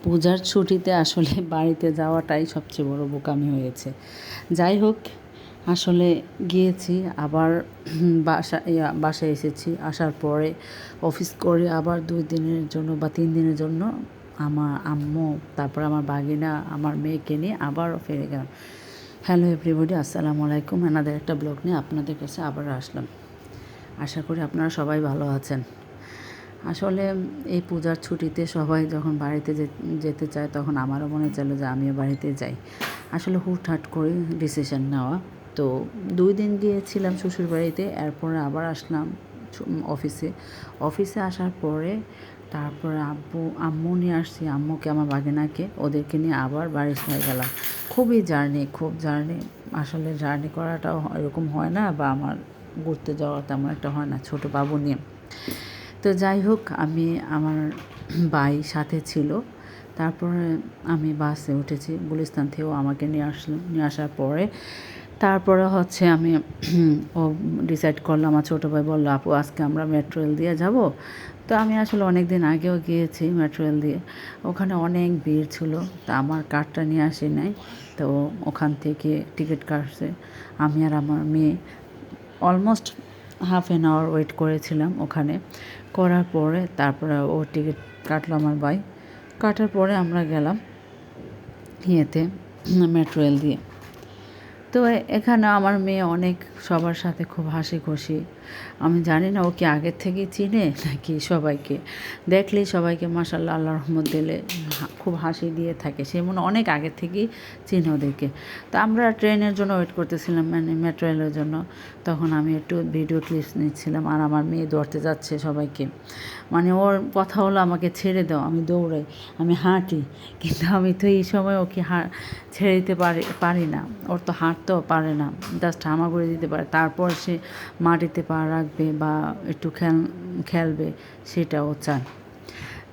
পূজার ছুটিতে আসলে বাড়িতে যাওয়াটাই সবচেয়ে বড় বোকামি হয়েছে। যাই হোক, আসলে গিয়েছি আবার বাসায় এসেছি। আসার পরে অফিস করে আবার 2 দিনের জন্য বা 3 দিনের জন্য আমার আম্মু, তারপর আমার বাগিনা, আমার মেয়েকে নিয়ে আবারও ফিরে গেলাম। হ্যালো এভরিবডি, আসসালামু আলাইকুম। এনাদের একটা ব্লগ নিয়ে আপনাদের কাছে আবার আসলাম। আশা করি আপনারা সবাই ভালো আছেন। আসলে এই পূজার ছুটিতে সবাই যখন বাড়িতে যেতে চায়, তখন আমারও মনে চাইল যে আমিও বাড়িতে যাই। আসলে হুটহাট করে ডিসিশন নেওয়া। তো 2 দিন গিয়েছিলাম শ্বশুরবাড়িতে, এরপরে আবার আসলাম অফিসে আসার পরে তারপরে আম্মু নিয়ে আসছি, আম্মুকে, আমার বাগিনাকে, ওদেরকে নিয়ে আবার বাড়ি চলে গেলাম। খুব জার্নি। আসলে জার্নি করাটাও এরকম হয় না, বা আমার ঘুরতে যাওয়া তেমন একটা হয় না ছোটো বাবু নিয়ে। তো যাই হোক, আমার ভাই সাথে ছিল। তারপরে আমি বাসে উঠেছি, গুলিস্তান থেকেও আমাকে নিয়ে আসার পরে তারপরে আমি ও ডিসাইড করলাম, আমার ছোটো ভাই বললো, আপু আজকে আমরা মেট্রো রেল দিয়ে যাব। তো আমি আসলে অনেক দিন আগেও গিয়েছি মেট্রো রেল দিয়ে, ওখানে অনেক ভিড় ছিল। তা আমার কার্ডটা নিয়ে আসি নাই, তো ওখান থেকে টিকিট কাটছে। আমি আর আমার মেয়ে almost half an hour wait করেছিলাম ওখানে। করার পরে তারপরে ও টিকিট কাটলো, আমার ভাই। কাটার পরে আমরা গেলাম মেট্রো রেল দিয়ে। তো এখানে আমার মেয়ে অনেক সবার সাথে খুব হাসি খুশি। আমি জানি না ও কি আগের থেকেই চিনে নাকি সবাইকে দেখলেই সবাইকে মাশাআল্লাহ, আল্লাহর রহমত দিলে খুব হাসি দিয়ে থাকে। সে মনে অনেক আগের থেকেই চিনে ওদেরকে। তো আমরা ট্রেনের জন্য ওয়েট করতেছিলাম, মানে মেট্রো রেলের জন্য। তখন আমি একটু ভিডিও ক্লিপস নিচ্ছিলাম, আর আমার মেয়ে দৌড়তে যাচ্ছে সবাইকে। মানে ওর কথা হলো, আমাকে ছেড়ে দাও, আমি দৌড়াই, আমি হাঁটি। কিন্তু আমি তো এই সময় ওকে ছেড়ে দিতে পারি না। ওর তো হাঁটতেও পারে না, জাস্ট হামাগুড়ি দিতে পারে। তারপর সে মাটিতে পা রাখবে বা একটু খেলবে, সেটাও চায়।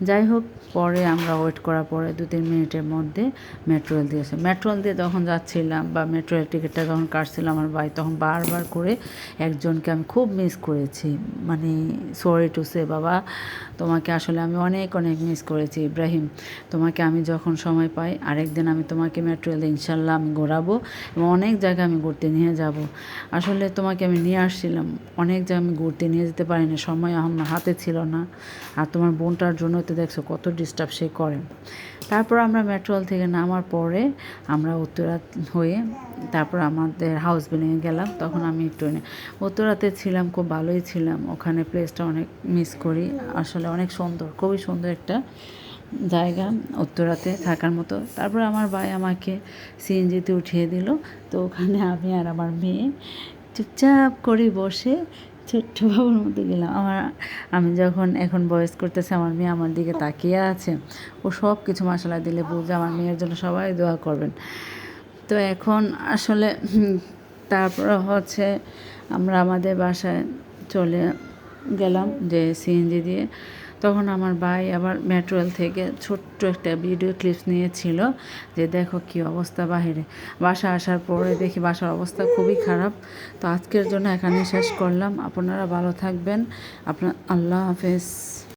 যাই হোক, পরে আমরা ওয়েট করার পরে 2-3 মিনিটের মধ্যে মেট্রো রেল দিয়ে যখন যাচ্ছিলাম, বা মেট্রো রেল টিকিটটা যখন কাটছিলাম, আমার ভাই তখন বারবার করে একজনকে আমি খুব মিস করেছি। মানে সরি টু সে, বাবা তোমাকে আসলে আমি অনেক মিস করেছি। ইব্রাহিম, তোমাকে আমি যখন সময় পাই আরেকদিন আমি তোমাকে মেট্রো রেলে ইনশাল্লাহ আমি ঘোরাবো, এবং অনেক জায়গায় আমি ঘুরতে নিয়ে যাব। আসলে তোমাকে আমি নিয়ে আসছিলাম, অনেক জায়গায় আমি ঘুরতে নিয়ে যেতে পারিনি, সময় আমার হাতে ছিল না। আর তোমার বোনটার জন্য তো দেখছো কত ডিস্টার্ব সে করে। তারপর আমরা মেট্রো রেল থেকে নামার পরে আমরা উত্তরা হয়ে তারপর আমাদের হাউস বিল্ডিংয়ে গেলাম। তখন আমি একটু উত্তরাতে ছিলাম, খুব ভালোই ছিলাম। ওখানে প্লেসটা অনেক মিস করি, আসলে অনেক সুন্দর, খুবই সুন্দর একটা জায়গা উত্তরাতে থাকার মতো। তারপর আমার ভাই আমাকে সিএনজিতে উঠিয়ে দিল। তো ওখানে আমি আর আমার মেয়ে চুপচাপ করে বসে ছোট্ট বাবুর মধ্যে গেলাম। আমি যখন এখন ভয়েস করতেছে, আমার মেয়ে আমার দিকে তাকিয়ে আছে। ও সব কিছু মাশাআল্লাহ দিলে বুঝে, আমার মেয়ের জন্য সবাই দোয়া করবেন। তো এখন আসলে তারপর আমরা আমাদের বাসায় চলে গেলাম যে সিএনজি দিয়ে। তখন আমার ভাই আবার মেট্রো রেল থেকে ছোট্ট একটা ভিডিও ক্লিপস নিয়েছিল, যে দেখো কী অবস্থা বাহিরে। বাসা আসার পরে দেখি বাসার অবস্থা খুবই খারাপ। তো আজকের জন্য এখানে শেষ করলাম। আপনারা ভালো থাকবেন। আল্লাহ হাফেজ।